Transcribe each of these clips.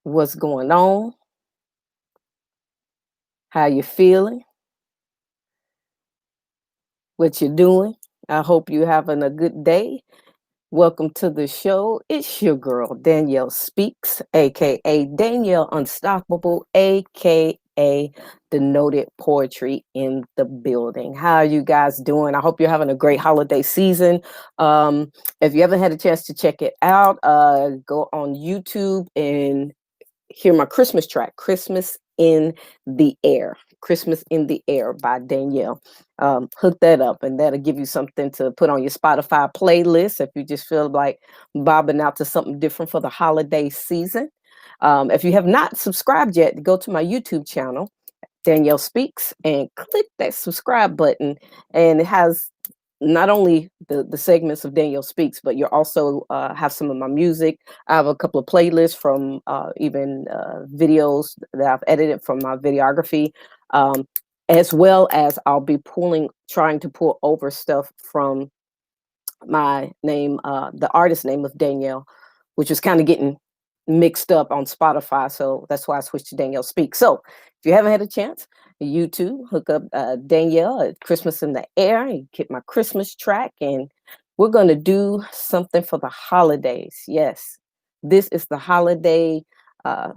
What's going on? How you feeling? What you doing? I hope you having a good day. Welcome to the show. It's your girl Danielle Speaks, aka Danielle Unstoppable, aka the noted poetry in the building. How are you guys doing? I hope you're having a great holiday season. If you haven't had a chance to check it out, go on YouTube and hear my Christmas track, Christmas in the Air. Christmas in the Air by Danielle. Hook that up and that'll give you something to put on your Spotify playlist if you just feel like bobbing out to something different for the holiday season. If you have not subscribed yet, go to my YouTube channel, Danielle Speaks, and click that subscribe button. And it has not only the segments of Danielle Speaks, but you also have some of my music. I have a couple of playlists from even videos that I've edited from my videography, um, as well as I'll be trying to pull over stuff from my name, the artist name of Danielle, which was kind of getting mixed up on Spotify. So that's why I switched to Danielle Speak. So if you haven't had a chance, YouTube, hook up Danielle at Christmas in the Air, and get my Christmas track. And we're going to do something for the holidays. Yes, this is the holiday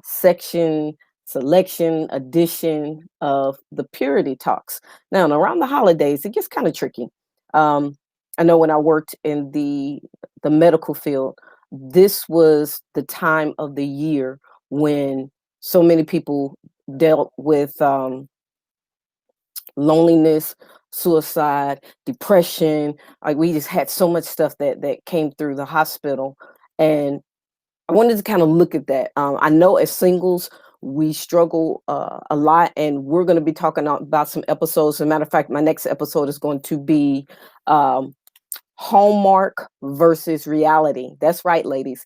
section, selection, edition of the Purity Talks. Now, around the holidays, it gets kind of tricky. Um, I know when I worked in the medical field, this was the time of the year when so many people dealt with loneliness, suicide, depression. Like we just had so much stuff that came through the hospital, and I wanted to kind of look at that. I know as singles, we struggle a lot, and we're going to be talking about some episodes. As a matter of fact, my next episode is going to be um, Hallmark versus reality. That's right, ladies.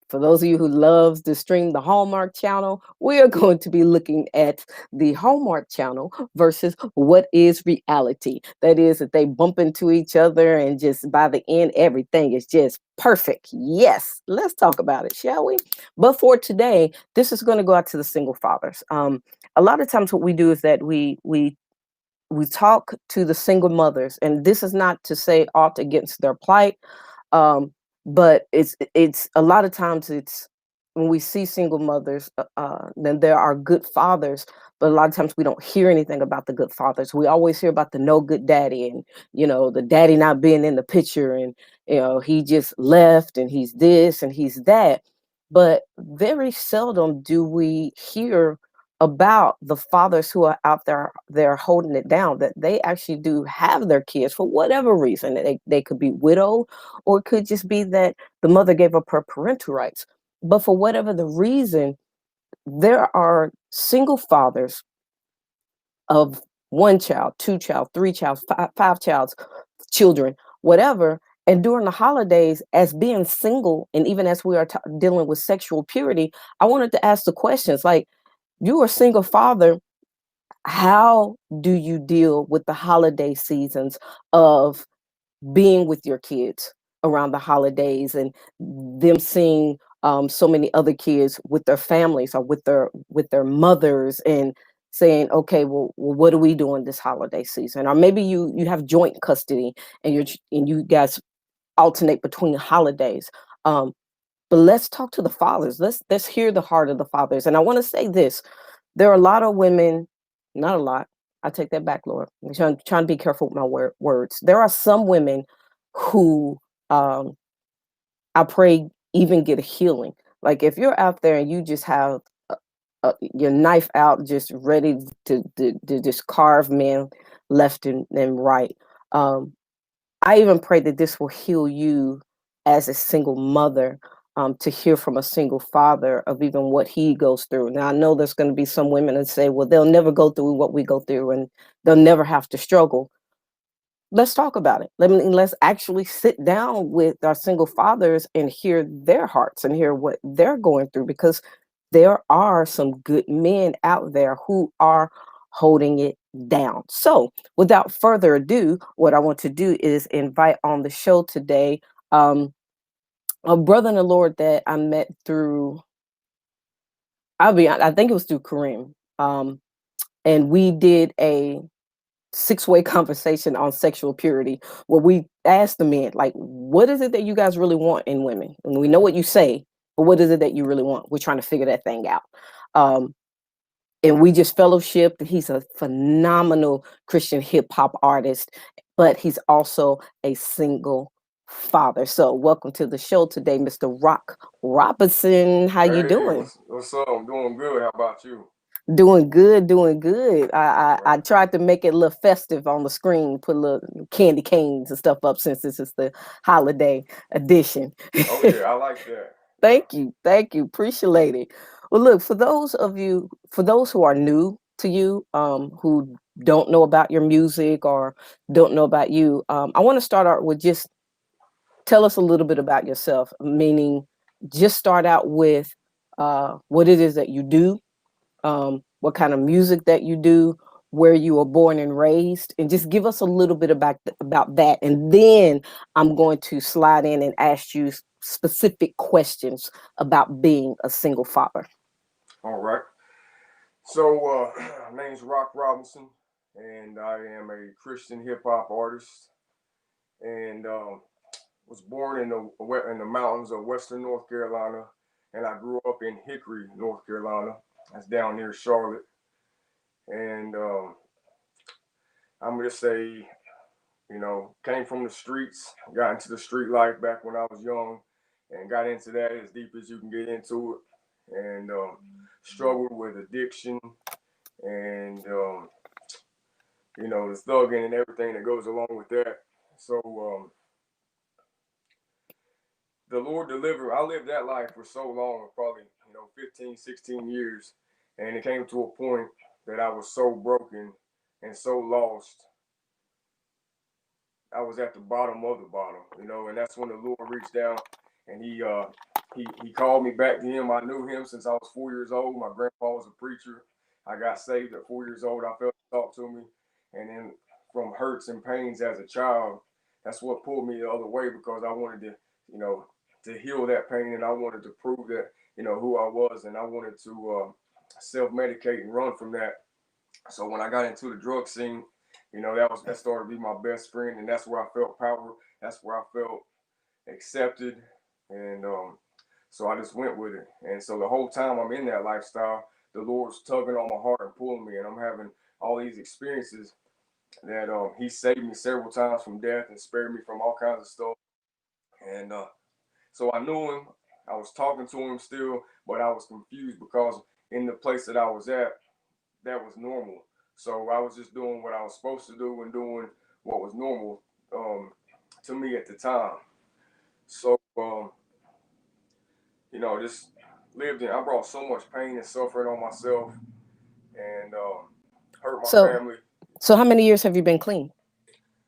For those of you who loves to stream the Hallmark channel, we are going to be looking at the Hallmark channel versus what is reality. That is, that they bump into each other and just by the end, everything is just perfect. Yes, let's talk about it, shall we? But for today, this is going to go out to the single fathers. A lot of times, what we do is that we talk to the single mothers, and this is not to say aught against their plight, um, but it's a lot of times it's when we see single mothers, then there are good fathers, but a lot of times we don't hear anything about the good fathers. We always hear about the no good daddy, and the daddy not being in the picture, and he just left, and he's this and he's that, but very seldom do we hear about the fathers who are out there they're holding it down, that they actually do have their kids for whatever reason. They could be widowed, or it could just be that the mother gave up her parental rights. But for whatever the reason, there are single fathers of one child, two child, three child, five children, whatever. And during the holidays, as being single, and even as we are dealing with sexual purity, I wanted to ask the questions like, you are a single father, how do you deal with the holiday seasons of being with your kids around the holidays, and them seeing so many other kids with their families or with their mothers, and saying, okay, well, what are we doing this holiday season? Or maybe you have joint custody, and you guys alternate between holidays. um, but let's talk to the fathers. Let's hear the heart of the fathers. And I want to say this: there are a lot of women, not a lot. I take that back, Lord. I'm trying to be careful with my words. There are some women who, um, I pray, even get a healing. Like if you're out there and you just have your knife out, just ready to just carve men left and right. Um, I even pray that this will heal you as a single mother, to hear from a single father of even what he goes through. Now, I know there's going to be some women that say, well, they'll never go through what we go through, and they'll never have to struggle. Let's talk about it. Let's actually sit down with our single fathers and hear their hearts and hear what they're going through, because there are some good men out there who are holding it down. So, without further ado, what I want to do is invite on the show today, um, a brother in the Lord that I met through I think it was through Kareem. And we did a six-way conversation on sexual purity where we asked the men, like, what is it that you guys really want in women? And we know what you say, but what is it that you really want? We're trying to figure that thing out. Um, and we just fellowshiped. He's a phenomenal Christian hip hop artist, but he's also a single father. So welcome to the show today, Mr. Rock Robinson. How you Hey, doing? what's up? I'm doing good. How about you? Doing good, doing good. All I right. tried to make it a little festive on the screen, put a little candy canes and stuff up since this is the holiday edition. Oh yeah, I like that. Thank you, appreciate it. Well, look, for those of you, for those who are new to you, who don't know about your music or don't know about you, I want to start out with just tell us a little bit about yourself. Meaning, just start out with what it is that you do, what kind of music that you do, where you were born and raised, and just give us a little bit about that. And then I'm going to slide in and ask you specific questions about being a single father. All right. So, my name's Rock Robinson, and I am a Christian hip hop artist, and was born in the mountains of Western North Carolina, and I grew up in Hickory, North Carolina. That's down near Charlotte, and I'm gonna say, came from the streets, got into the street life back when I was young, and got into that as deep as you can get into it, and struggled with addiction and the thugging and everything that goes along with that. So the Lord delivered. I lived that life for so long, probably 15, 16 years, and it came to a point that I was so broken and so lost I was at the bottom of the bottom, and that's when the Lord reached down and he called me back to him. I knew him since I was 4 years old. My grandpa was a preacher. I got saved at 4 years old. I felt him talk to me, and then from hurts and pains as a child, that's what pulled me the other way because I wanted to, you know, to heal that pain, and I wanted to prove that who I was, and I wanted to self-medicate and run from that. So when I got into the drug scene, that started to be my best friend, and that's where I felt power. That's where I felt accepted, and so I just went with it. And so the whole time I'm in that lifestyle, the Lord's tugging on my heart and pulling me, and I'm having all these experiences that He saved me several times from death and spared me from all kinds of stuff. And so I knew Him. I was talking to Him still, but I was confused because in the place that I was at, that was normal. So I was just doing what I was supposed to do and doing what was normal to me at the time. So just lived in. I brought so much pain and suffering on myself and hurt my So, family. so how many years have you been clean?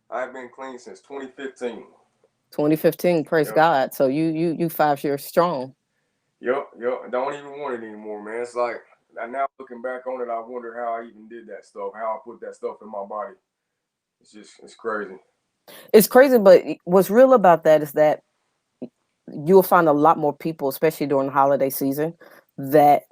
I've been clean since 2015. 2015. Praise Yep. God. So you 5 years strong. Yep. I don't even want it anymore, man. It's like now looking back on it, I wonder how I even did that stuff, how I put that stuff in my body. It's crazy. It's crazy, but what's real about that is that you'll find a lot more people, especially during the holiday season, that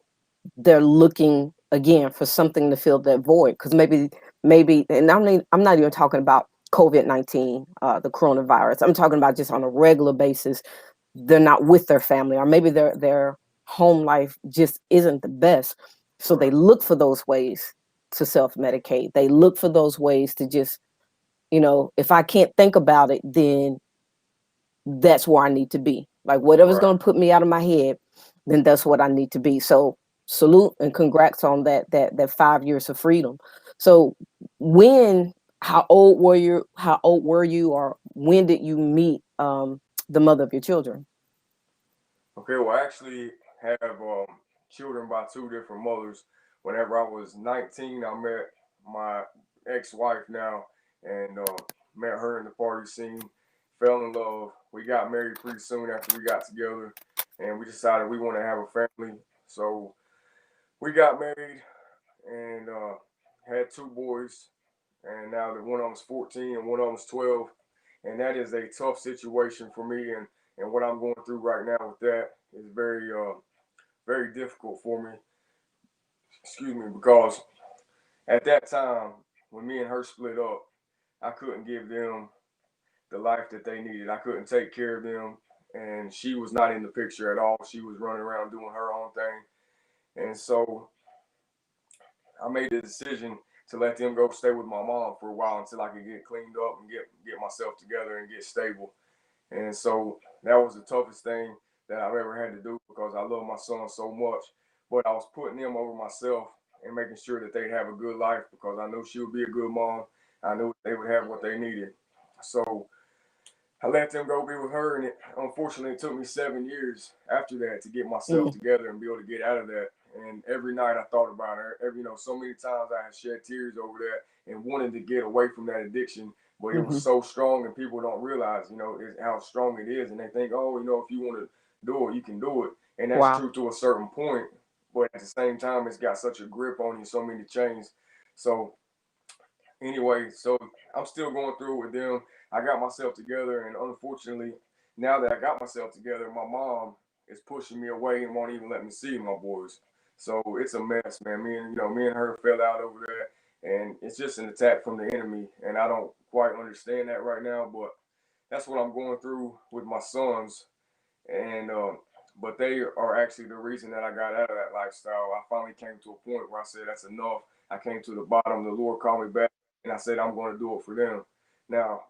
they're looking again for something to fill that void. Because maybe, and I'm not even talking about COVID-19, the coronavirus. I'm talking about just on a regular basis. They're not with their family, or maybe their home life just isn't the best. So they Right. look for those ways to self medicate. They look for those ways to just, if I can't think about it, then that's where I need to be. Like whatever's Right. going to put me out of my head, then that's what I need to be. So salute and congrats on that 5 years of freedom. So when how old were you? How old were you, or when did you meet the mother of your children? Okay, well, I actually have children by two different mothers. Whenever I was 19, I met my ex-wife now, and met her in the party scene. Fell in love. We got married pretty soon after we got together, and we decided we want to have a family. So we got married and had two boys, and now that one of them's 14 and one of them's 12, and that is a tough situation for me, and what I'm going through right now with that is very very difficult for me. excuse me, because at that time when me and her split up, I couldn't give them the life that they needed. I couldn't take care of them, and she was not in the picture at all. She was running around doing her own thing, and so I made the decision to let them go stay with my mom for a while until I could get cleaned up and get myself together and get stable. And so that was the toughest thing that I've ever had to do because I love my son so much. But I was putting them over myself and making sure that they'd have a good life because I knew she would be a good mom. I knew they would have what they needed. So I let them go be with her, and unfortunately it took me 7 years after that to get myself Mm, together and be able to get out of that. And every night I thought about her. So many times I had shed tears over that and wanted to get away from that addiction, but it was mhm. so strong, and people don't realize, how strong it is, and they think, oh, if you want to do it, you can do it, and that's Wow. true to a certain point. But at the same time, it's got such a grip on you, so many chains. So anyway, so I'm still going through with them. I got myself together, and unfortunately, now that I got myself together, my mom is pushing me away and won't even let me see my boys. So it's a mess, man. Me and her fell out over that, and it's just an attack from the enemy, and I don't quite understand that right now. But that's what I'm going through with my sons, and but they are actually the reason that I got out of that lifestyle. I finally came to a point where I said that's enough. I came to the bottom. The Lord called me back, and I said I'm going to do it for them. Now,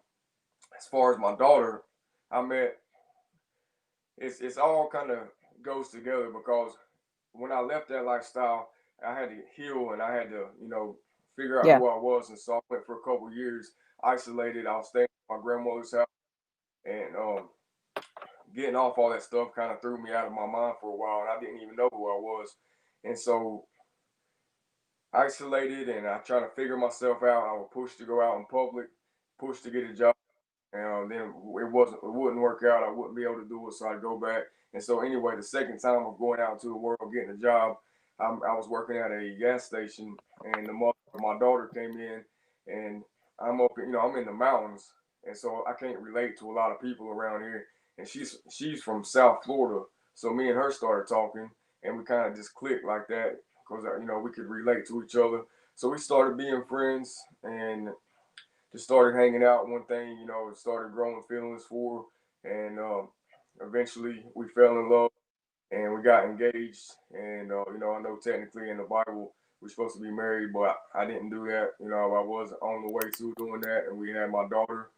as far as my daughter, I met. It's all kind of goes together because when I left that lifestyle, I had to heal and I had to figure out Yeah. who I was, and so I went for a couple of years isolated. I was staying at my grandmother's house, and getting off all that stuff kind of threw me out of my mind for a while, and I didn't even know who I was. And so isolated, and I trying to figure myself out. I was pushed to go out in public, pushed to get a job, and then it wouldn't work out. I wouldn't be able to do it, so I'd go back. And so anyway, the second time of going out into the world, getting a job, I was working at a gas station, and the mother of my daughter came in, and I'm in the mountains, and so I can't relate to a lot of people around here. And she's from South Florida, so me and her started talking, and we kind of just clicked like that because we could relate to each other. So we started being friends, and just started hanging out. One thing, started growing feelings for, and eventually we fell in love and we got engaged. And I know technically in the Bible we're supposed to be married, but I didn't do that. I was on the way to doing that, and we had my daughter.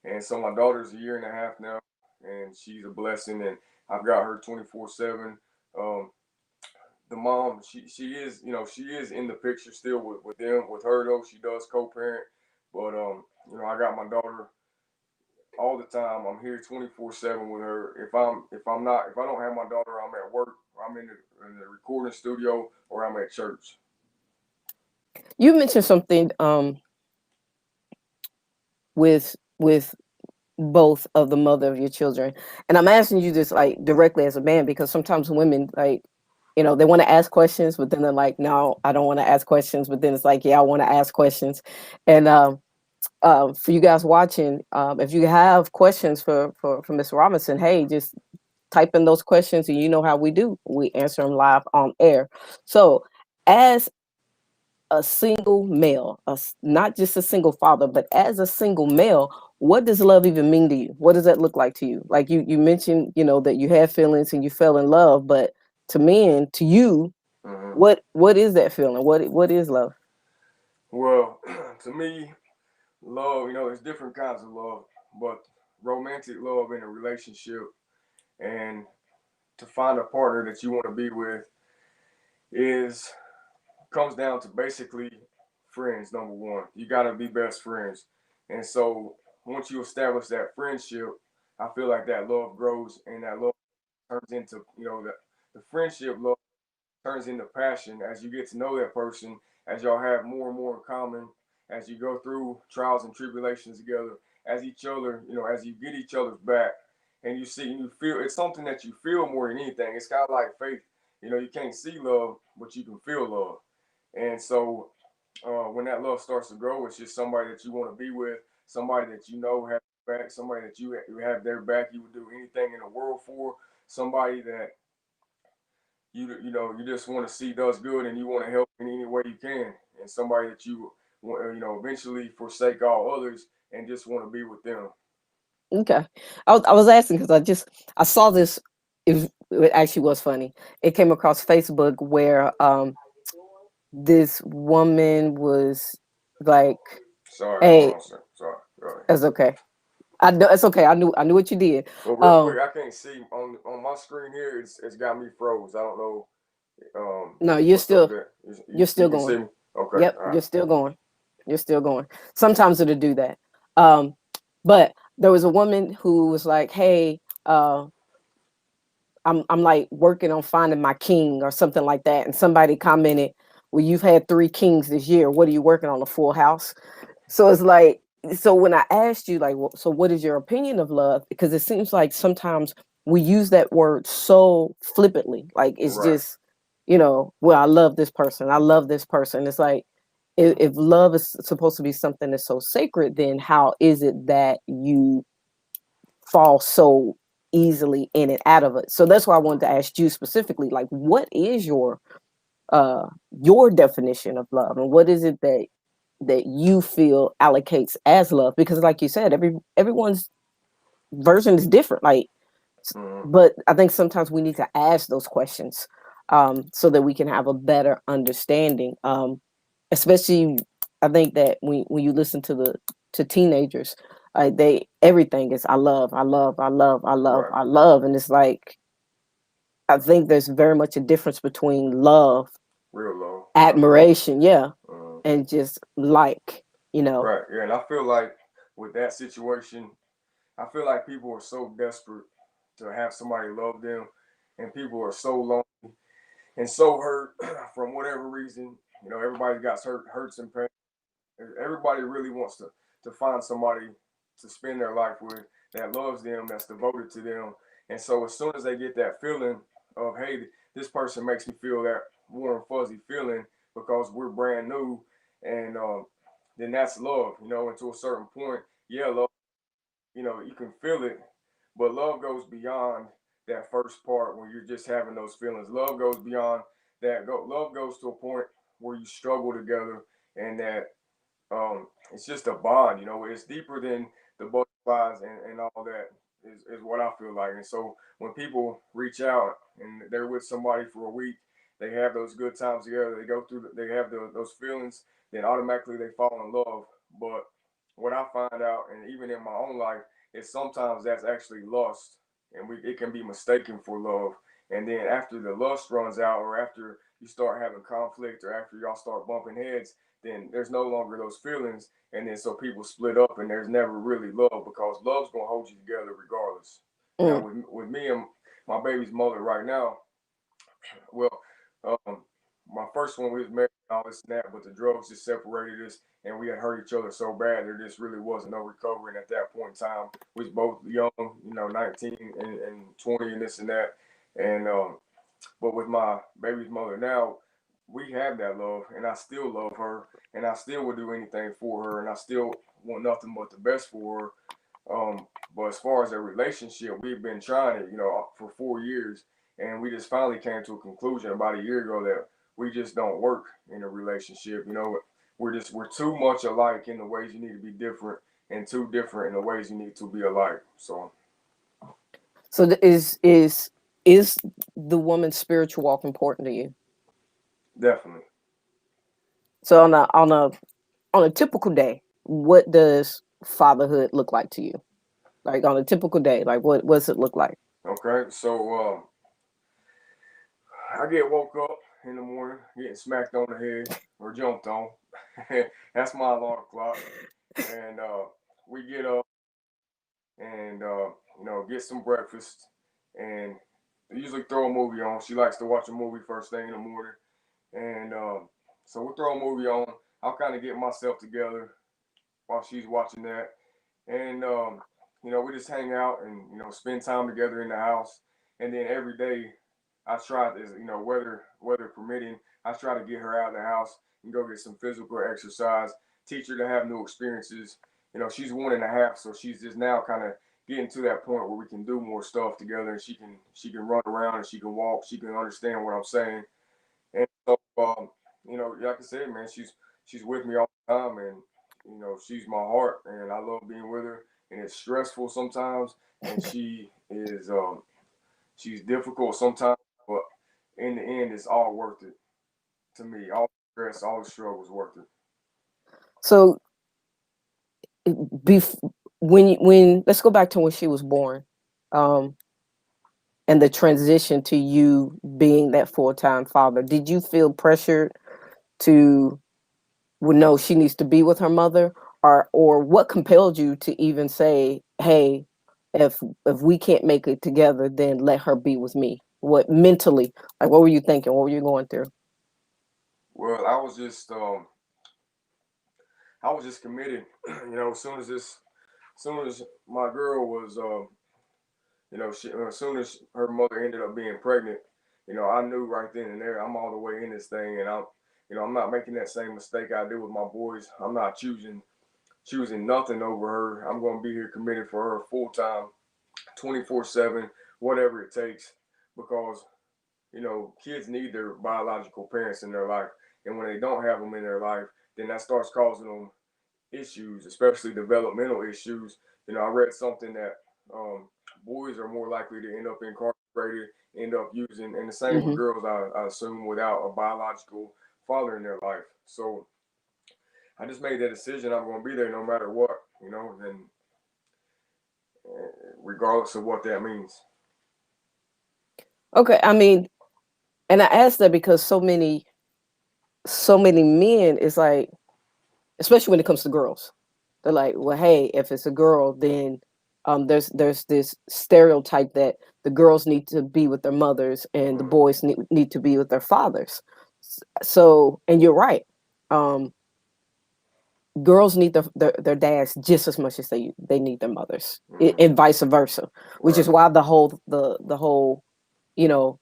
And so my daughter's a year and a half now, and she's a blessing. And I've got her 24/7. Um, the mom, she is in the picture still with them. With her though, she does co-parent, but I got my daughter all the time. I'm here 24/7 with her. If I don't have my daughter, I'm at work. I'm in the recording studio, or I'm at church. You mentioned something with both of the mother of your children, and I'm asking you this like directly as a man because sometimes women like they want to ask questions, but then they're like, no, I don't want to ask questions, but then it's like, yeah, I want to ask questions. And for you guys watching, if you have questions for Miss Robinson, hey, just type in those questions, and you know how we do. We answer them live on air. So, as a single male, not just a single father, but as a single male, what does love even mean to you? What does that look like to you? Like you mentioned, that you had feelings and you fell in love, but to men, to you, Hmm. what is that feeling? What is love? Well, to me, love, there's different kinds of love, but romantic love in a relationship and to find a partner that you want to be with is comes down to basically friends. Number one, you got to be best friends, and so once you establish that friendship, I feel like that love grows, and that love turns into the friendship love turns into passion as you get to know that person, as y'all have more and more in common, as you go through trials and tribulations together, as each other, as you get each other's back, and you see and you feel it's something that you feel more than anything. It's kind of like faith. You can't see love, but you can feel love. And so when that love starts to grow, it's just somebody that you want to be with, somebody that have back, somebody that you have their back. You would do anything in the world for, somebody that you just want to see does good and you want to help in any way you can, and somebody that you want, eventually forsake all others and just want to be with them. Okay. I was asking because I saw this. It actually was funny. It came across Facebook where this woman was like, Sorry, hold "Hey, on, sir. Sorry. Go ahead. it's okay. I know it's okay. I knew what you did. Well, real quick, Um, I can't see on my screen here. It's got me froze. I don't know no, what's up there. you're You still can see going. me. Okay. Yep, All right. you're still going. You're still going. Sometimes it'll do that. Um, but there was a woman who was like, "Hey, I'm like working on finding my king or something like that." And somebody commented, "Well, you've had 3 kings this year. What are you working on, a full house?" So it's like, so when I asked you, like, so what is your opinion of love? Because it seems like sometimes we use that word so flippantly, like it's Right. just, well, I love this person. I love this person. It's like, if love is supposed to be something that's so sacred, then how is it that you fall so easily in and out of it? So that's why I wanted to ask you specifically, like, what is your definition of love, and what is it that you feel allocates as love? Because like you said, everyone's version is different, like, Mm-hmm. but I think sometimes we need to ask those questions, so that we can have a better understanding, especially I think that when you listen to teenagers, they everything is I love, I love, I love, I love, Right. I love, and it's like, I think there's very much a difference between love, Real low. Yeah. admiration, yeah, Mm-hmm. and just like, you know. Right. Yeah. And I feel like with that situation, I feel like people are so desperate to have somebody love them, and people are so lonely and so hurt from whatever reason. Everybody got hurts and pain. Everybody really wants to find somebody to spend their life with that loves them, that's devoted to them. And so as soon as they get that feeling of, hey, this person makes me feel that warm fuzzy feeling because we're brand new, and then that's love. And to a certain point, yeah, love, you can feel it, but love goes beyond that first part where you're just having those feelings. Love goes beyond that. Love goes to a point where you struggle together, and that it's just a bond. It's deeper than the butterflies and all that is what I feel like. And so when people reach out and they're with somebody for a week, they have those good times together, they go through, they have those feelings, then automatically they fall in love. But what I find out, and even in my own life, is sometimes that's actually lust, and it can be mistaken for love. And then after the lust runs out, or after you start having conflict, or after y'all start bumping heads, then there's no longer those feelings, and then so people split up, and there's never really love, because love's gonna hold you together regardless. Now Mm. with me and my baby's mother right now, well, um, my first one, we was married and all this and that, but the drugs just separated us, and we had hurt each other so bad there just really wasn't no recovering at that point in time. We was both young, 19 and 20 and this and that, and but with my baby's mother now, we have that love, and I still love her, and I still would do anything for her, and I still want nothing but the best for her. But as far as a relationship, we've been trying it, for 4 years, and we just finally came to a conclusion about a year ago that we just don't work in a relationship. We're too much alike in the ways you need to be different, and too different in the ways you need to be alike. So So is the woman's spiritual walk important to you? definitely. So on a typical day, what does fatherhood look like to you? Like on a typical day, like what does it look like? Okay, so I get woke up in the morning, getting smacked on the head or jumped on. That's my alarm clock. And we get up and get some breakfast, and usually throw a movie on. She likes to watch a movie first thing in the morning, and so we'll throw a movie on. I'll kind of get myself together while she's watching that, and we just hang out and spend time together in the house. And then every day, I try to, weather permitting, I try to get her out of the house and go get some physical exercise, teach her to have new experiences. She's 1.5, so she's just now kind of getting to that point where we can do more stuff together, and she can run around and she can walk, she can understand what I'm saying, and so like I said, man, she's with me all the time, and she's my heart, and I love being with her, and it's stressful sometimes, and she's difficult sometimes, but in the end, it's all worth it to me. All the stress, all the struggles worth it. So, bef- when let's go back to when she was born, um, and the transition to you being that full time father. Did you feel pressured to, well, no, she needs to be with her mother, or what compelled you to even say, hey, if we can't make it together, then let her be with me? What mentally, like, what were you thinking? What were you going through? Well, I was just committed. As soon as my girl was, as soon as her mother ended up being pregnant, I knew right then and there I'm all the way in this thing, and I'm not making that same mistake I did with my boys. I'm not choosing nothing over her. I'm going to be here committed for her full time, 24/7, whatever it takes, because kids need their biological parents in their life, and when they don't have them in their life, then that starts causing them issues, especially developmental issues. I read something that boys are more likely to end up incarcerated, end up using, and the same with Hmm. girls, I assume, without a biological father in their life. So I just made that decision. I'm going to be there no matter what, and regardless of what that means. Okay, I mean, and I asked that because so many men is like, especially when it comes to girls, they're like, well, hey, if it's a girl, then there's this stereotype that the girls need to be with their mothers and the Mm-hmm. boys need to be with their fathers. So, and you're right. Um, Girls need their dads just as much as they need their mothers, Mm-hmm. and vice versa. Which Right. is why the whole you know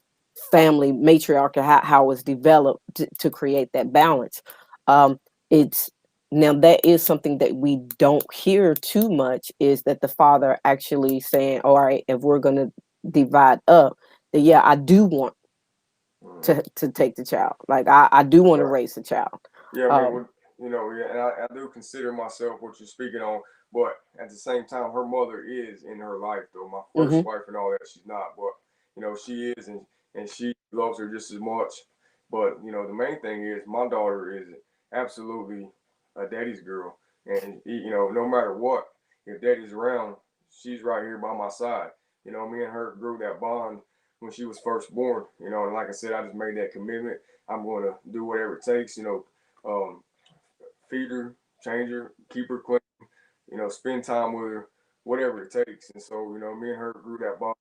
family matriarchy, how it was developed to create that balance. Um, it's Now that is something that we don't hear too much, is that the father actually saying, all right, if we're going to divide up, then yeah, I do want Mm-hmm. to take the child, like I do want to Right. raise the child. Yeah, I mean, um yeah, and I do consider myself what you're speaking on, but at the same time, her mother is in her life, though. My first hmm wife and all that, she's not, but she is, and she loves her just as much. But the main thing is, my daughter is absolutely a daddy's girl, and no matter what, if daddy's around, she's right here by my side. Me and her grew that bond when she was first born. And like I said, I just made that commitment. I'm going to do whatever it takes. Um, Feed her, change her, keep her clean, spend time with her, whatever it takes. And so, me and her grew that bond.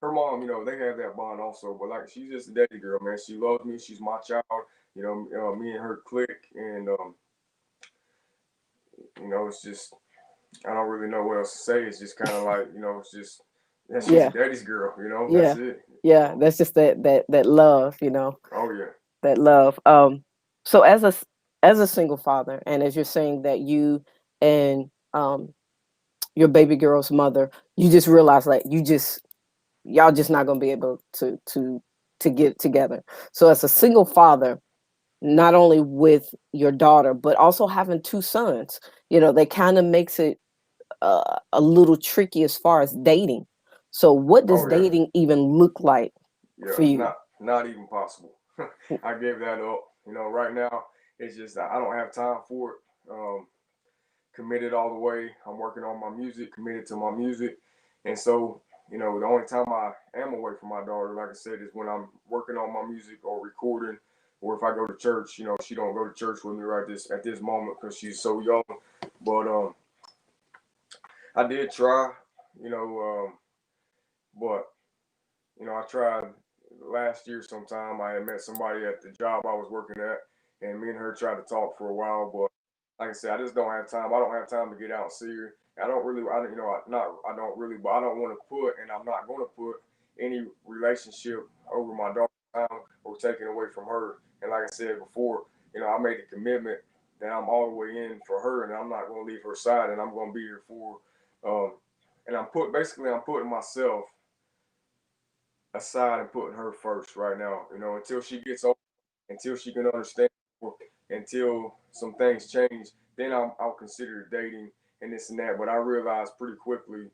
Her mom, they have that bond also, but like she's just a daddy girl, man. She loves me. She's my child. Me and her click, and it's just I don't really know what else to say. It's just kind of like it's just yeah, she's a yeah, daddy's girl. That's yeah, it. yeah, that's just that love, Oh yeah. that love. So as a single father, and as you're saying that you and your baby girl's mother, you just realize like y'all just not gonna be able to get together. So as a single father, not only with your daughter but also having two sons, that kind of makes it a little tricky as far as dating. So what does Oh yeah. dating even look like Yeah. for you? Not even possible. I gave that up. Right now it's just I don't have time for it. Committed all the way. I'm working on my music, committed to my music. And so, the only time I am away from my daughter, like I said, is when I'm working on my music or recording, or if I go to church. She don't go to church with me right this at this moment because she's so young. But I did try, you know, but I tried last year sometime. I had met somebody at the job I was working at, and me and her tried to talk for a while. But like I said, I just don't have time. I don't have time to get out and see her. I don't really, I don't, not, I don't really, but I don't want to put, and I'm not going to put any relationship over my daughter's time or taking away from her. And like I said before, I made a commitment that I'm all the way in for her, and I'm not going to leave her side, and I'm going to be here for, um, and I'm putting myself aside and putting her first right now. You know, until she gets older, until she can understand, until some things change, then I'll consider dating and this and that. But I realized pretty quickly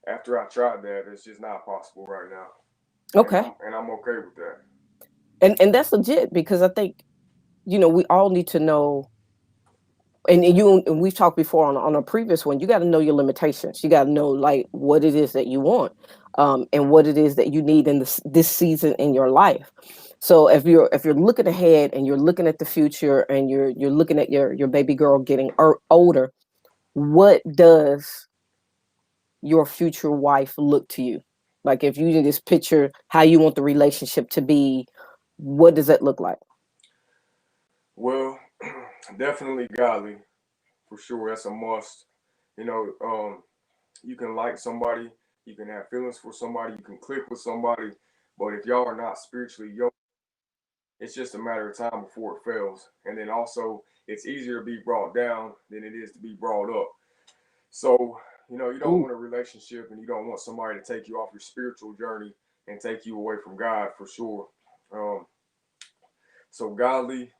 after I tried that, it's just not possible right now, Okay. and I'm okay with that. And that's legit because I think, we all need to know, and we've talked before on a previous one, you got to know your limitations. You got to know like what it is that you want, and what it is that you need in this season in your life. So if you're looking ahead and you're looking at the future and you're looking at your baby girl getting older, what does your future wife look to you? Like if you just picture how you want the relationship to be, what does that look like? Well, definitely godly for sure. That's a must. You know, you can like somebody, you can have feelings for somebody, you can click with somebody, but if y'all are not spiritually yoked, it's just a matter of time before it fails. And then also, it's easier to be brought down than it is to be brought up. So, you don't Ooh. want a relationship and you don't want somebody to take you off your spiritual journey and take you away from God for sure. Um, so godly,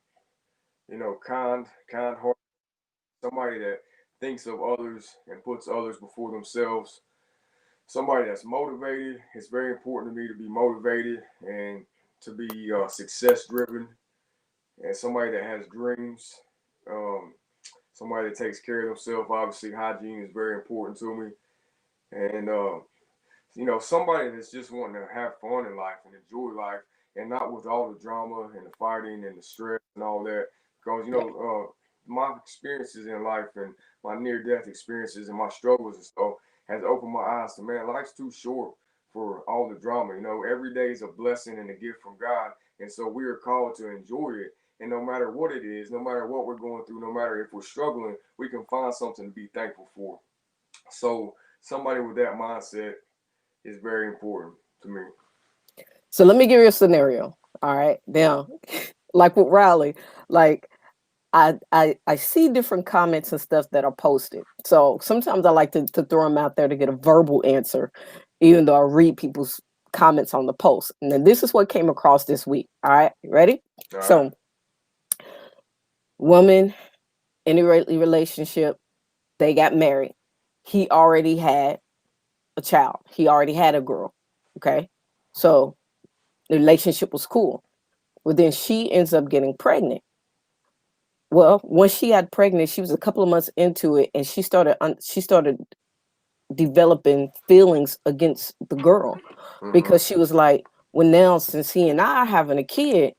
kind heart, somebody that thinks of others and puts others before themselves. Somebody that's motivated. It's very important to me to be motivated and to be success driven, and somebody that has dreams. Um, Somebody that takes care of themselves. Obviously, hygiene is very important to me, and somebody that's just wanting to have fun in life and enjoy life, and not with all the drama and the fighting and the stress and all that. Because my experiences in life and my near-death experiences and my struggles and stuff has opened my eyes to, man, life's too short for all the drama. Every day is a blessing and a gift from God, and so we are called to enjoy it. And no matter what it is, no matter what we're going through, no matter if we're struggling, we can find something to be thankful for. So somebody with that mindset is very important to me. So let me give you a scenario. All right. Now, like with Riley, like I see different comments and stuff that are posted. So sometimes I like to throw them out there to get a verbal answer, even though I read people's comments on the post. And then this is what came across this week. All right, you ready? All right. So, woman in a relationship, they got married. He already had a child. He already had a girl. Okay, so the relationship was cool. Well, then she ends up getting pregnant. Well, when she got pregnant, she was a couple of months into it, and she started developing feelings against the girl Mm-hmm. because she was like, "Well, now since he and I are having a kid,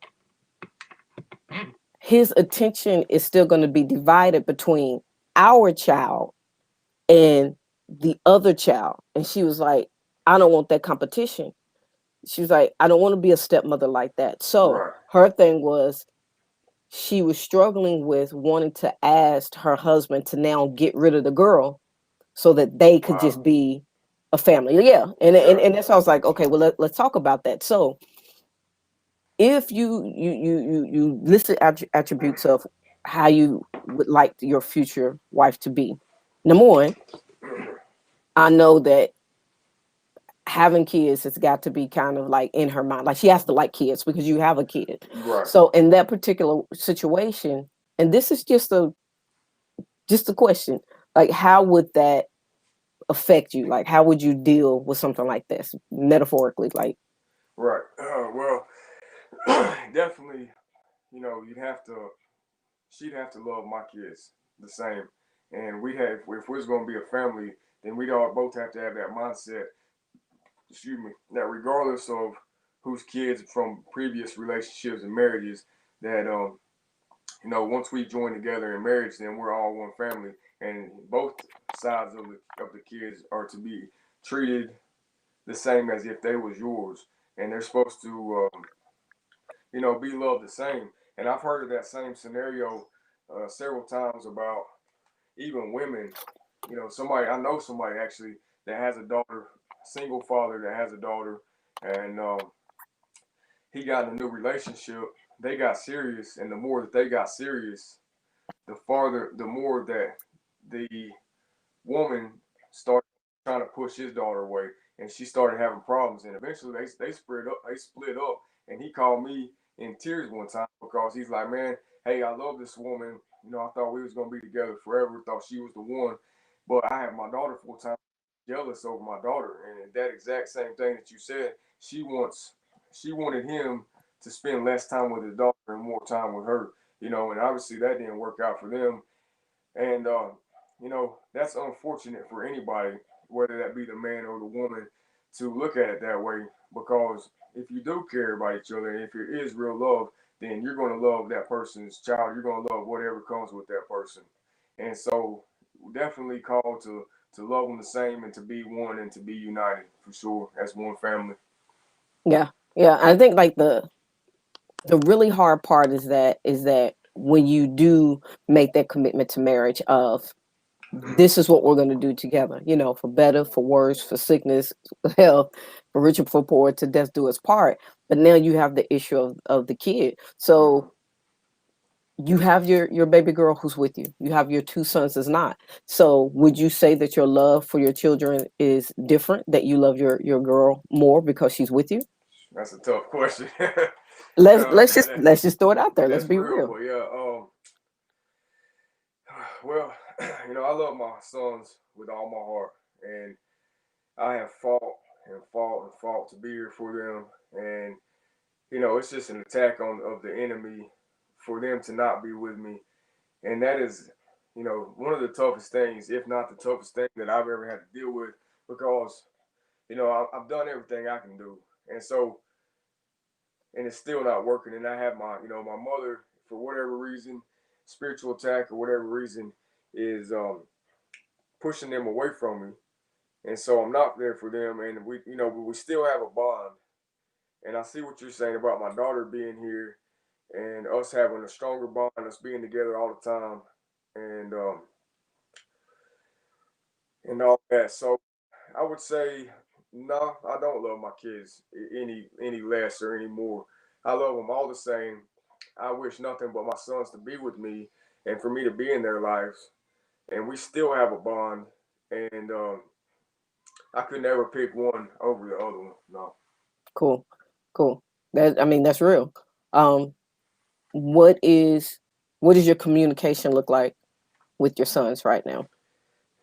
his attention is still going to be divided between our child and the other child." And she was like, "I don't want that competition." She was like, "I don't want to be a stepmother like that." So Right. her thing was she was struggling with wanting to ask her husband to now get rid of the girl so that they could Wow. just be a family. Yeah. And Yeah. and, and that's why I was like, okay, well let's talk about that. So if you listed attributes of how you would like your future wife to be. Number one, I know that having kids has got to be kind of like in her mind. Like she has to like kids because you have a kid. Right. So in that particular situation, and this is just a question, like how would that affect you? Like how would you deal with something like this metaphorically? Like, Right. Well, definitely. You'd have to. She'd have to love my kids the same, and we have. If we're going to be a family, then we'd all both have to have that mindset. Excuse me. That regardless of whose kids from previous relationships and marriages, that once we join together in marriage, then we're all one family, and both sides of the kids are to be treated the same as if they was yours, and they're supposed to, be loved the same. And I've heard of that same scenario several times about even women. Somebody I know somebody actually that has a daughter, single father that has a daughter, and he got in a new relationship. They got serious, and the more that they got serious, the more that the woman started trying to push his daughter away, and she started having problems. And eventually, they split up. They split up, and he called me in tears one time because he's like, "Man, hey, I love this woman. You know, I thought we was gonna be together forever. Thought she was the one, but I have my daughter full time. Jealous over my daughter, and that exact same thing that you said. She wanted him to spend less time with his daughter and more time with her. You know, and obviously that didn't work out for them. And you know, that's unfortunate for anybody, whether that be the man or the woman, to look at it that way. Because if you do care about each other, and if it is real love, then you're going to love that person's child. You're going to love whatever comes with that person. And so, definitely called to love them the same and to be one and to be united for sure as one family. Yeah, yeah. I think like the really hard part is that when you do make that commitment to marriage of this is what we're going to do together, you know, for better, for worse, for sickness, health, for richer, for poor, to death do us part. But now you have the issue of the kid. So you have your baby girl who's with you. You have your two sons is not. So would you say that your love for your children is different? That you love your girl more because she's with you? That's a tough question. Let's just throw it out there. Let's That's be real, real. but yeah. Well, you know, I love my sons with all my heart, and I have fought and fought and fought to be here for them, and you know, it's just an attack on of the enemy for them to not be with me, and that is, you know, one of the toughest things, if not the toughest thing that I've ever had to deal with, because you know I've done everything I can do, and so and it's still not working, and I have my, you know, my mother for whatever reason, spiritual attack or whatever reason, is pushing them away from me, and so I'm not there for them, and we, you know, we still have a bond. And I see what you're saying about my daughter being here and us having a stronger bond, us being together all the time, and and all that. So I would say no, I don't love my kids any less or any more. I love them all the same. I wish nothing but my sons to be with me and for me to be in their lives, and we still have a bond. And I could never pick one over the other one. No. Cool, cool. That I mean that's real. Um, what is what does your communication look like with your sons right now?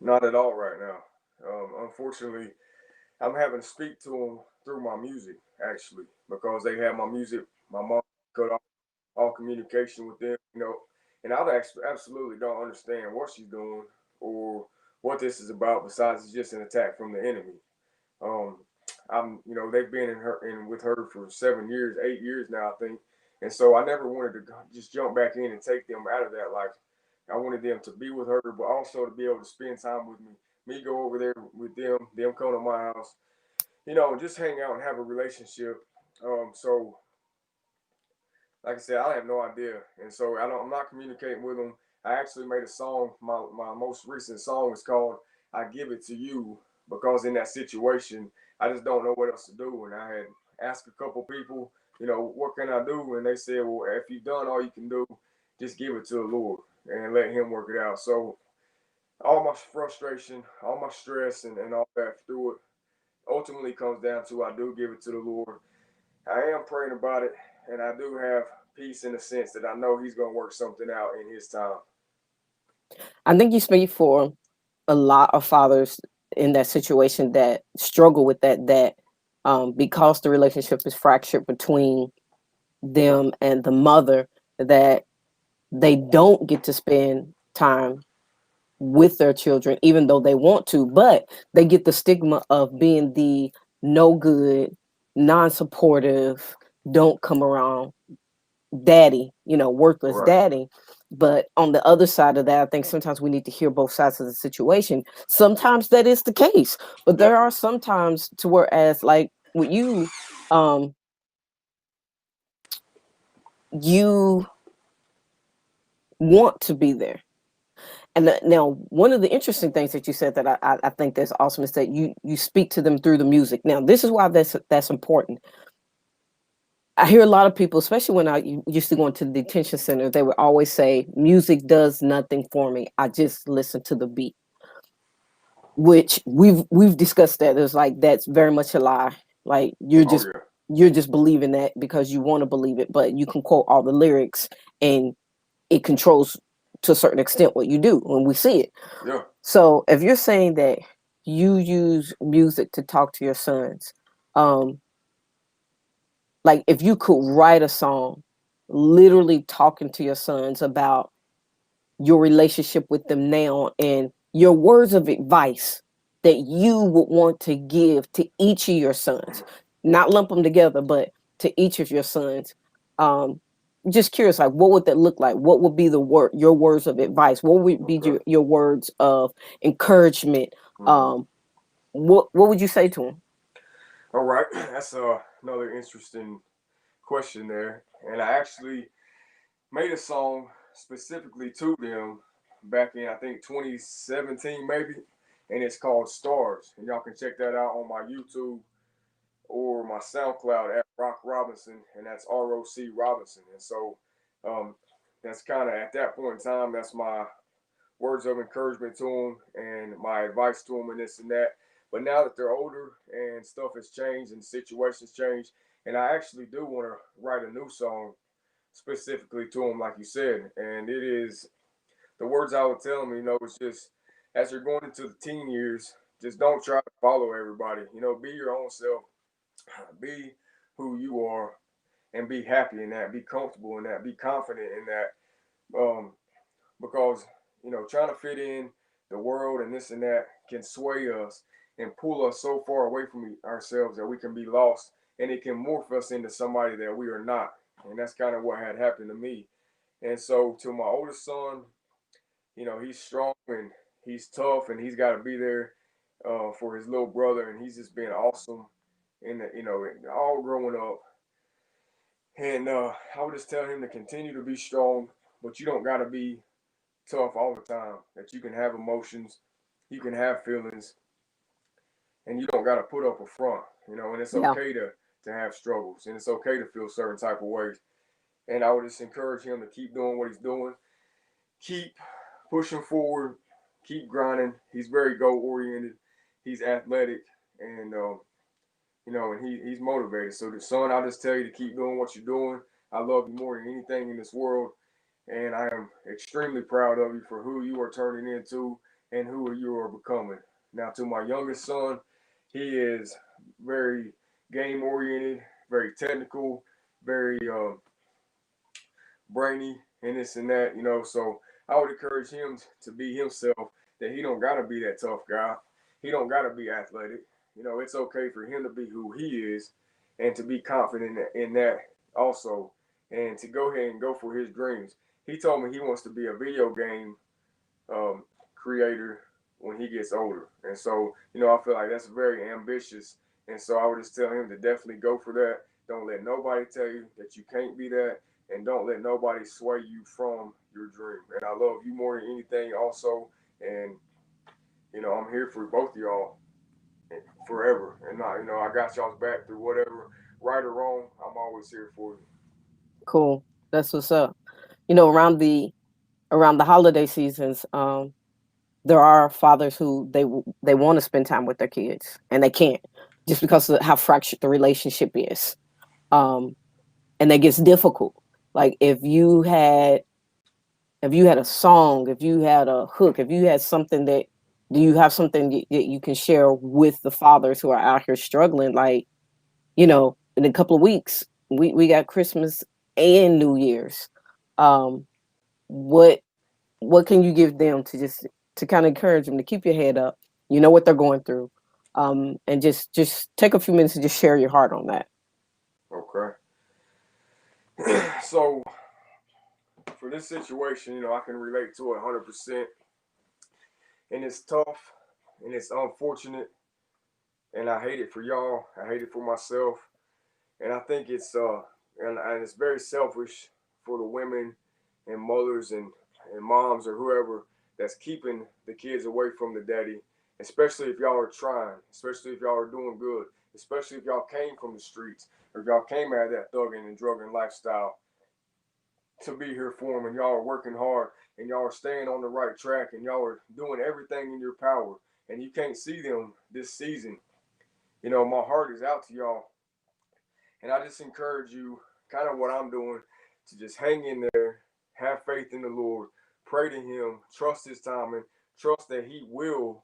Not at all right now. Unfortunately, I'm having to speak to them through my music actually because they have my music. My mom cut off all communication with them, you know, and I absolutely don't understand what she's doing or what this is about. Besides, it's just an attack from the enemy. Um, you know, they've been in with her for 7 years, 8 years now, I think, and so I never wanted to just jump back in and take them out of that life. I wanted them to be with her, but also to be able to spend time with me. Me go over there with them come to my house, you know, just hang out and have a relationship. So like I said, I have no idea, and so I'm not communicating with them. I actually made a song. My most recent song is called "I Give It to You" because in that situation, I just don't know what else to do, and I had asked a couple people, you know, what can I do, and they said, well, if you've done all you can do, just give it to the Lord and let Him work it out. So all my frustration, all my stress, and all that through it ultimately comes down to I do give it to the Lord. I am praying about it, and I do have peace in the sense that I know He's going to work something out in His time. I think you speak for a lot of fathers in that situation that struggle with that because the relationship is fractured between them and the mother, that they don't get to spend time with their children even though they want to, but they get the stigma of being the no good, non-supportive, don't come around daddy, you know, worthless Right. daddy. But on the other side of that, I think sometimes we need to hear both sides of the situation. Sometimes that is the case, but there are Definitely. sometimes to whereas like with you, um, you want to be there. And now, one of the interesting things that you said that I think that's awesome is that you speak to them through the music. Now, this is why that's important. I hear a lot of people, especially when used to go into the detention center, they would always say, music does nothing for me. I just listen to the beat. which we've discussed that. It's like that's very much a lie. Like Oh yeah, you're just believing that because you want to believe it, but you can quote all the lyrics and it controls to a certain extent what you do when we see it. yeah. So if you're saying that you use music to talk to your sons, um, like if you could write a song literally talking to your sons about your relationship with them now and your words of advice that you would want to give to each of your sons, not lump them together, but to each of your sons. um just curious, like what would that look like? What would be the word, your words of advice? What would be Okay. your words of encouragement? Mm-hmm. um what would you say to them? All right, that's another interesting question there, and I actually made a song specifically to them back in I think 2017 maybe, and it's called Stars, and y'all can check that out on my YouTube or my SoundCloud at Rock Robinson, and that's ROC Robinson. And so um, that's kind of at that point in time, that's my words of encouragement to them and my advice to them and this and that. But now that they're older and stuff has changed and situations changed, and I actually do want to write a new song specifically to them, like you said. And it is the words I would tell them, it's just as you're going into the teen years, just don't try to follow everybody. Be your own self, be who you are, and be happy in that, be comfortable in that, be confident in that. Because trying to fit in the world and this and that can sway us and pull us so far away from ourselves that we can be lost, and it can morph us into somebody that we are not. And that's kind of what had happened to me. And so to my oldest son, he's strong and he's tough and he's got to be there for his little brother, and he's just been awesome in the, all growing up. And I would just tell him to continue to be strong, but you don't got to be tough all the time. That you can have emotions, you can have feelings, and you don't got to put up a front. And it's Yeah, okay to have struggles, and it's okay to feel certain type of ways. And I would just encourage him to keep doing what he's doing, keep pushing forward, keep grinding. He's very goal oriented. He's athletic, and and he's motivated. So the son, I'll just tell you to keep doing what you're doing. I love you more than anything in this world, and I am extremely proud of you for who you are turning into and who you are becoming. Now, to my youngest son, he is very game oriented, very technical, very brainy, and this and that. So I would encourage him to be himself. That he don't gotta be that tough guy. He don't gotta be athletic. It's okay for him to be who he is, and to be confident in that also, and to go ahead and go for his dreams. He told me he wants to be a video game um, creator when he gets older. And so, I feel like that's very ambitious. And so I would just tell him to definitely go for that. Don't let nobody tell you that you can't be that. And don't let nobody sway you from your dream. And I love you more than anything also. And, I'm here for both of y'all forever. And I got y'all's back through whatever, right or wrong. I'm always here for you. cool. That's what's up. Around the holiday seasons, there are fathers who they want to spend time with their kids and they can't, just because of how fractured the relationship is. um and that gets difficult. Like if you had a song, if you had a hook, if you had something that, do you have something that you can share with the fathers who are out here struggling? Like, in a couple of weeks we got Christmas and New Year's. um what what can you give them to just to kind of encourage them to keep your head up? You know what they're going through. And just take a few minutes to just share your heart on that. Okay. So for this situation, I can relate to it 100%. And it's tough and it's unfortunate, and I hate it for y'all. I hate it for myself, and I think it's it's very selfish for the women and mothers and moms or whoever that's keeping the kids away from the daddy, especially if y'all are trying, especially if y'all are doing good, especially if y'all came from the streets or if y'all came out of that thugging and drugging lifestyle to be here for them, and y'all are working hard and y'all are staying on the right track and y'all are doing everything in your power and you can't see them this season, you know, my heart is out to y'all. And I just encourage you, kind of what I'm doing, to just hang in there, have faith in the Lord, pray to Him, trust His timing, trust that He will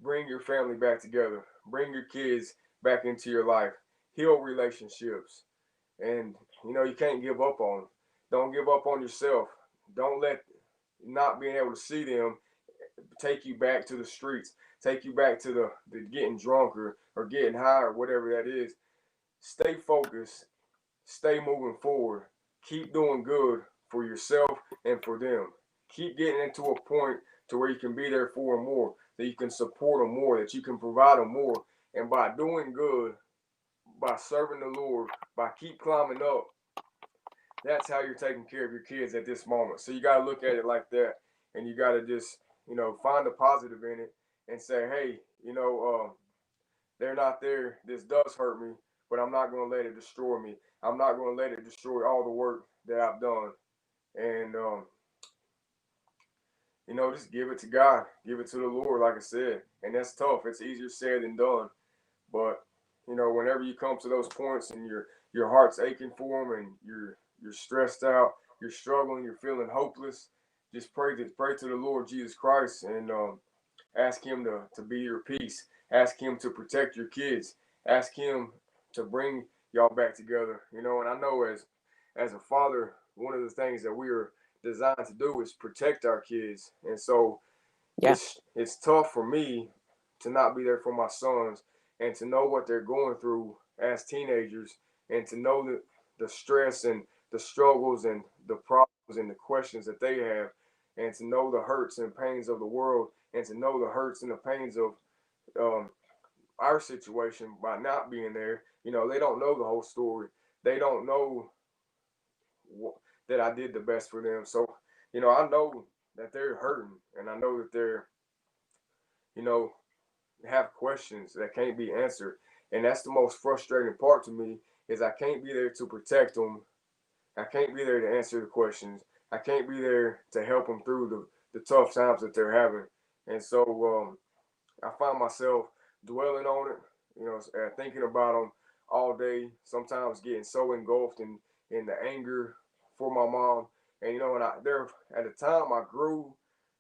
bring your family back together, bring your kids back into your life, heal relationships. And, you know, you can't give up on them. Don't give up on yourself. Don't let not being able to see them take you back to the streets, take you back to the getting drunk or getting high or whatever that is. Stay focused, stay moving forward, keep doing good for yourself and for them. Keep getting into a point to where you can be there for them more, that you can support them more, that you can provide them more. And by doing good, by serving the Lord, by keep climbing up, that's how you're taking care of your kids at this moment. So you got to look at it like that, and you got to just, you know, find the positive in it and say, hey, you know, they're not there. This does hurt me, but I'm not going to let it destroy me. I'm not going to let it destroy all the work that I've done. And, you know, just give it to God, give it to the Lord, like I said. And that's tough. It's easier said than done. But, you know, whenever you come to those points and your heart's aching for them and you're stressed out, you're struggling, you're feeling hopeless, just pray to the Lord Jesus Christ and ask Him to be your peace. Ask Him to protect your kids. Ask Him to bring y'all back together. You know, and I know as a father, one of the things that we are designed to do is protect our kids. And so Yeah. it's tough for me to not be there for my sons and to know what they're going through as teenagers and to know the stress and the struggles and the problems and the questions that they have and to know the hurts and pains of the world and to know the hurts and the pains of um, our situation by not being there. You know, they don't know the whole story. They don't know that I did the best for them. So, you know, I know that they're hurting and I know that they're, you know, have questions that can't be answered. And that's the most frustrating part to me is I can't be there to protect them. I can't be there to answer the questions. I can't be there to help them through the tough times that they're having. And so I find myself dwelling on it, you know, thinking about them all day, sometimes getting so engulfed in the anger for my mom. And, you know, and there at the time I grew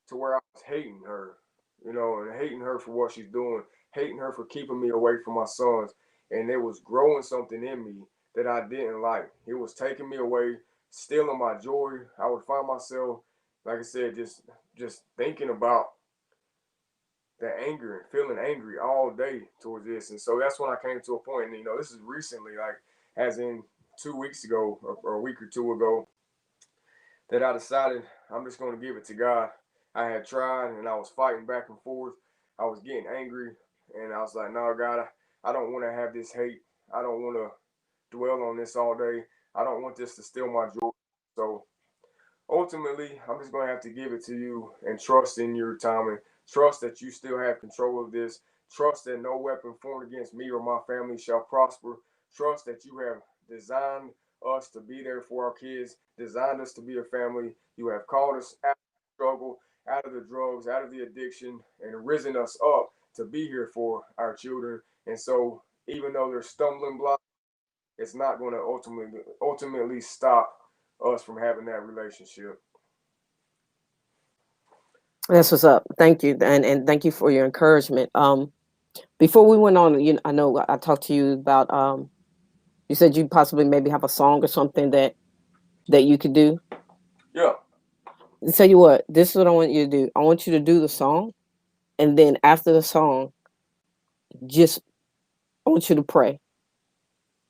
to where I was hating her, you know, and hating her for what she's doing, hating her for keeping me away from my sons. And it was growing something in me that I didn't like. It was taking me away, stealing my joy. I would find myself, like I said, just thinking about the anger and feeling angry all day towards this. And so that's when I came to a point, and you know, this is recently, like as in 2 weeks ago or a week or two ago, that I decided I'm just going to give it to God. I had tried and I was fighting back and forth. I was getting angry, and I was like, no, God, I don't want to have this hate. I don't want to dwell on this all day. I don't want this to steal my joy. So ultimately, I'm just going to have to give it to you and trust in your timing. Trust that you still have control of this. Trust that no weapon formed against me or my family shall prosper. Trust that you have designed us to be there for our kids, designed us to be a family. You have called us out of the struggle, out of the drugs, out of the addiction, and risen us up to be here for our children. And so, even though there's stumbling blocks, it's not going to ultimately stop us from having that relationship. That's what's up. Thank you, and thank you for your encouragement. Before we went on, you know, I know I talked to you about. You said you possibly maybe have a song or something that you could do. Yeah. Tell you what, this is what I want you to do. I want you to do the song, and then after the song, just I want you to pray.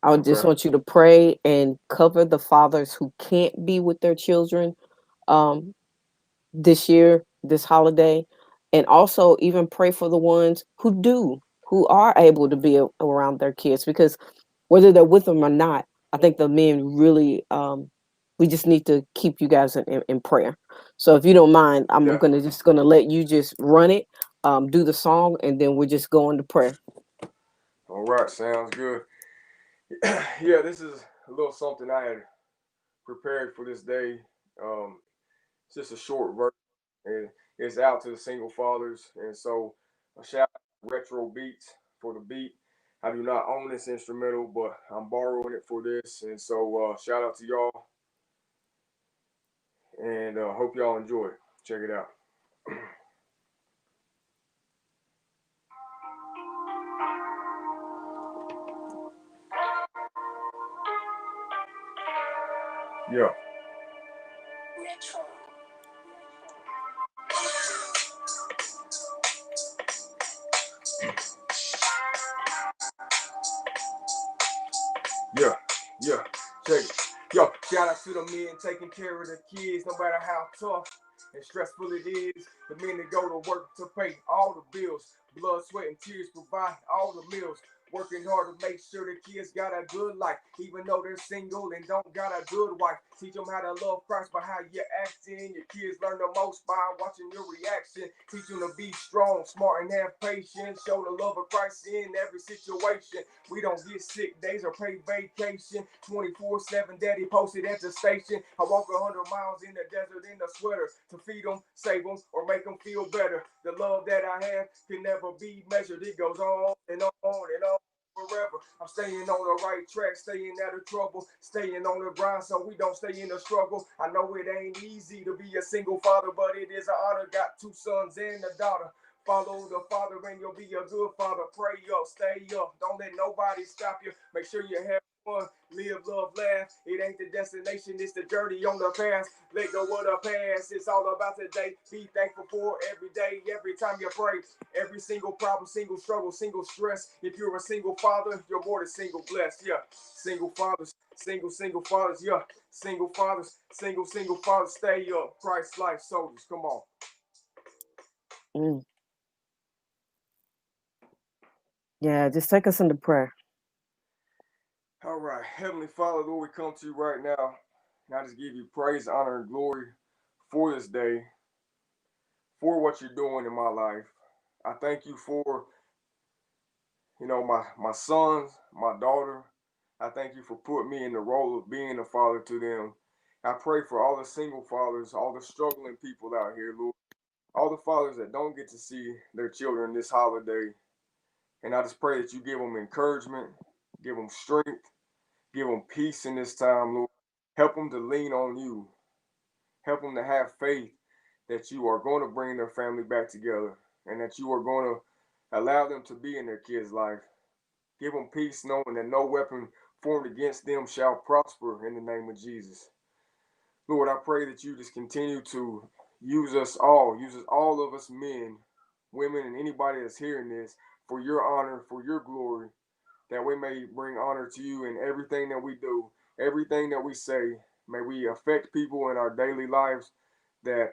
I would just Okay. want you to pray and cover the fathers who can't be with their children um, this year, this holiday, and also even pray for the ones who do, who are able to be around their kids, because whether they're with them or not, I think the men really, we just need to keep you guys in prayer. So if you don't mind, I'm Yeah. gonna just gonna let you just run it, do the song, and then we're just going to prayer. All right. Sounds good. Yeah, this is a little something I had prepared for this day. It's just a short verse, and it's out to the single fathers. And so A shout out to Retro Beats for the beat. I do not own this instrumental, but I'm borrowing it for this. And so shout out to y'all. And hope y'all enjoy it. Check it out. Yeah. Yeah, yeah, check it. Yo, shout out to the men taking care of the kids, no matter how tough and stressful it is. The men that go to work to pay all the bills, blood, sweat, and tears provide all the meals. Working hard to make sure the kids got a good life, even though they're single and don't got a good wife. Teach them how to love Christ by how you're acting. Your kids learn the most by watching your reaction. Teach them to be strong, smart, and have patience. Show the love of Christ in every situation. We don't get sick days or pay vacation. 24/7 daddy posted at the station. I walk 100 miles in the desert in a sweater to feed them, save them, or make them feel better. The love that I have can never be measured. It goes on and on and on forever. I'm staying on the right track, staying out of trouble, staying on the grind so we don't stay in the struggle. I know it ain't easy to be a single father, but it is an honor. Got 2 sons and a daughter. Follow the Father and you'll be a good father. Pray up, stay up. Don't let nobody stop you. Make sure you have fun. Live, love, laugh. It ain't the destination, it's the journey on the path. Let go of the past. It's all about today. Be thankful for every day, every time you pray. Every single problem, single struggle, single stress. If you're a single father, you're more than single blessed. Yeah. Single fathers, single fathers. Yeah. Single fathers, single fathers. Stay up. Christ life soldiers. Come on. Mm. Yeah, just take us into prayer. All right. Heavenly Father, Lord, we come to you right now. And I just give you praise, honor, and glory for this day, for what you're doing in my life. I thank you for, my sons, my daughter. I thank you for putting me in the role of being a father to them. I pray for all the single fathers, all the struggling people out here, Lord. All the fathers that don't get to see their children this holiday. And I just pray that you give them encouragement, give them strength, give them peace in this time, Lord. Help them to lean on you. Help them to have faith that you are going to bring their family back together and that you are going to allow them to be in their kids' life. Give them peace knowing that no weapon formed against them shall prosper in the name of Jesus. Lord, I pray that you just continue to use all of us men, women, and anybody that's hearing this for your honor, for your glory, that we may bring honor to you in everything that we do, everything that we say. May we affect people in our daily lives that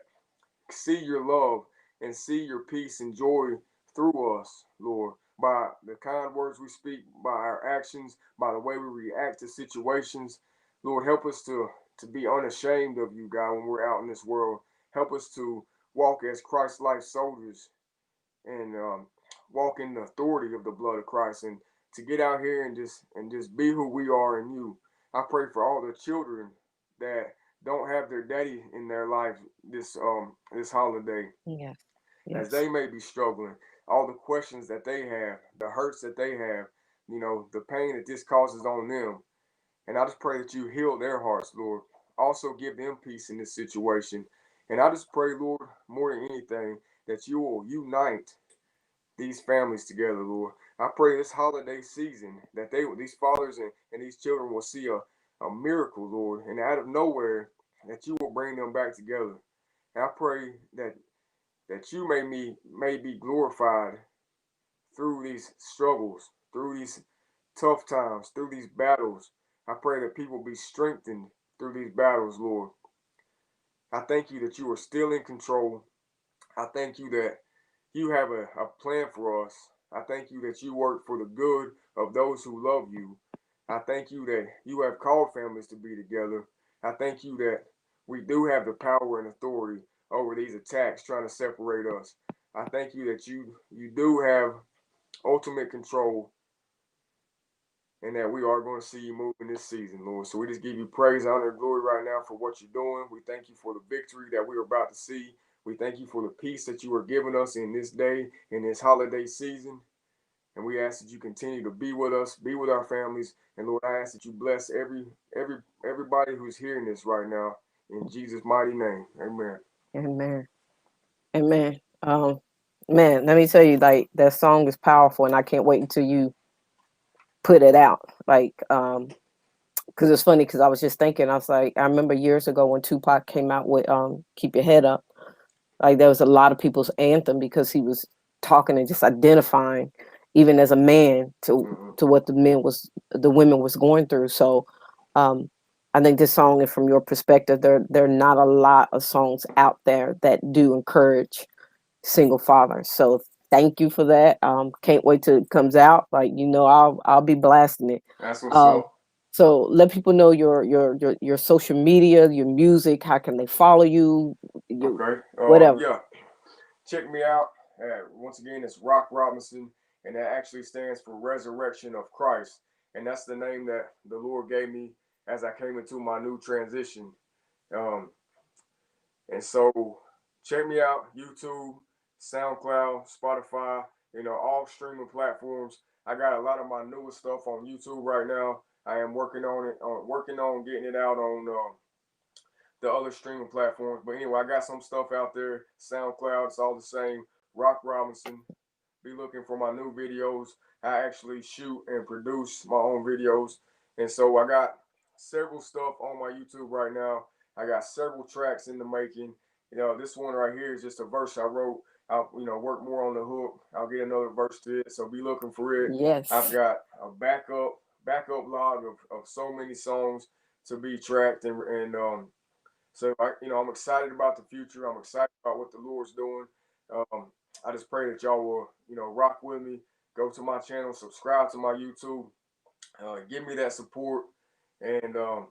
see your love and see your peace and joy through us, Lord, by the kind words we speak, by our actions, by the way we react to situations. Lord, help us to be unashamed of you, God, when we're out in this world. Help us to walk as Christ-like soldiers and walk in the authority of the blood of Christ, and to get out here and just be who we are in you. I pray for all the children that don't have their daddy in their life this holiday, Yes. as Yes. they may be struggling, all the questions that they have, the hurts that they have, the pain that this causes on them. And I just pray that you heal their hearts, Lord. Also give them peace in this situation. And I just pray, Lord, more than anything, that you will unite these families together, Lord. I pray this holiday season that these fathers and these children will see a miracle, Lord, and out of nowhere that you will bring them back together. And I pray that you may be glorified through these struggles, through these tough times, through these battles. I pray that people be strengthened through these battles, Lord. I thank you that you are still in control. I thank you that you have a plan for us. I thank you that you work for the good of those who love you. I thank you that you have called families to be together. I thank you that we do have the power and authority over these attacks trying to separate us. I thank you that you do have ultimate control and that we are going to see you move in this season, Lord. So we just give you praise, honor, and glory right now for what you're doing. We thank you for the victory that we're about to see. We thank you for the peace that you are giving us in this day, in this holiday season. And we ask that you continue to be with us, be with our families. And Lord, I ask that you bless everybody who's hearing this right now. In Jesus' mighty name. Amen. Amen. Amen. Man, let me tell you, like that song is powerful, and I can't wait until you put it out. Like, because it's funny because I was just thinking, I was like, I remember years ago when Tupac came out with "Keep Your Head Up." Like there was a lot of people's anthem because he was talking and just identifying, even as a man, Mm-hmm. to what the women was going through. So, um, I think this song, and from your perspective, there are not a lot of songs out there that do encourage single fathers. So thank you for that. Can't wait till it comes out. Like I'll be blasting it. That's what's Um, up. so let people know your social media, your music. How can they follow you? You Okay. whatever. Yeah. Check me out. Once again, it's Rock Robinson, and that actually stands for Resurrection of Christ. And that's the name that the Lord gave me as I came into my new transition. Um, and so check me out, YouTube, SoundCloud, Spotify, all streaming platforms. I got a lot of my newest stuff on YouTube right now. I am working on it, working on getting it out on the other streaming platforms. But anyway, I got some stuff out there. SoundCloud, it's all the same. Rock Robinson. Be looking for my new videos. I actually shoot and produce my own videos. And so I got several stuff on my YouTube right now. I got several tracks in the making. This one right here is just a verse I wrote. I'll, work more on the hook. I'll get another verse to it. So be looking for it. I've Yes. got a backup log of so many songs to be tracked so I'm excited about the future. I'm excited about what the Lord's doing. Um, I just pray that y'all will, rock with me. Go to my channel, subscribe to my YouTube, give me that support, and um,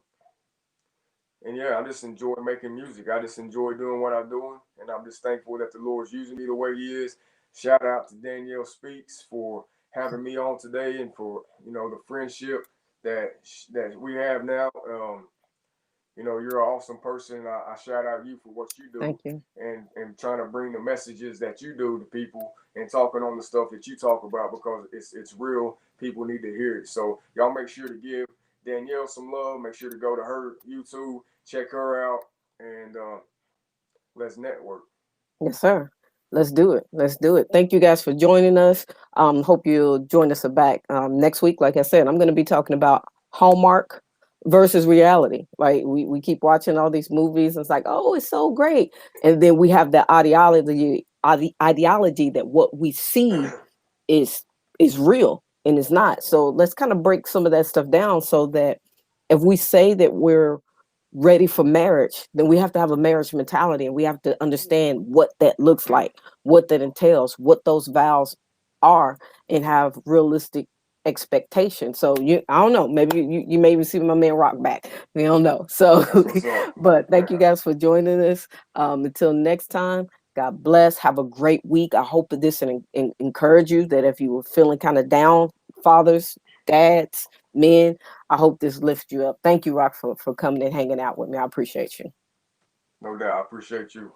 and yeah, I just enjoy making music. I just enjoy doing what I'm doing, and I'm just thankful that the Lord's using me the way He is. Shout out to Danielle Speaks for having me on today, and for the friendship that we have now. You're an awesome person. I shout out you for what you do, Thank you. and trying to bring the messages that you do to people, and talking on the stuff that you talk about, because it's real. People need to hear it. So y'all make sure to give Danielle some love. Make sure to go to her YouTube, check her out, and let's network. Yes, sir. Let's do it. Let's do it. Thank you guys for joining us. Hope you'll join us back next week. Like I said, I'm going to be talking about Hallmark versus reality. Like we keep watching all these movies, and it's like, oh, it's so great, and then we have the ideology that what we see is is real and it's not. So let's kind of break some of that stuff down so that if we say that we're ready for marriage, then we have to have a marriage mentality, and we have to understand what that looks like, what that entails, what those vows are, and have realistic expectations. So I don't know, maybe you may even see my man Rock back. We don't know. So, That's what's up. but thank you guys for joining us. Until next time. God bless. Have a great week. I hope that this encourage you. That if you were feeling kind of down, fathers, dads, men, I hope this lifts you up. Thank you, Rock, for coming and hanging out with me. I appreciate you. No doubt. I appreciate you.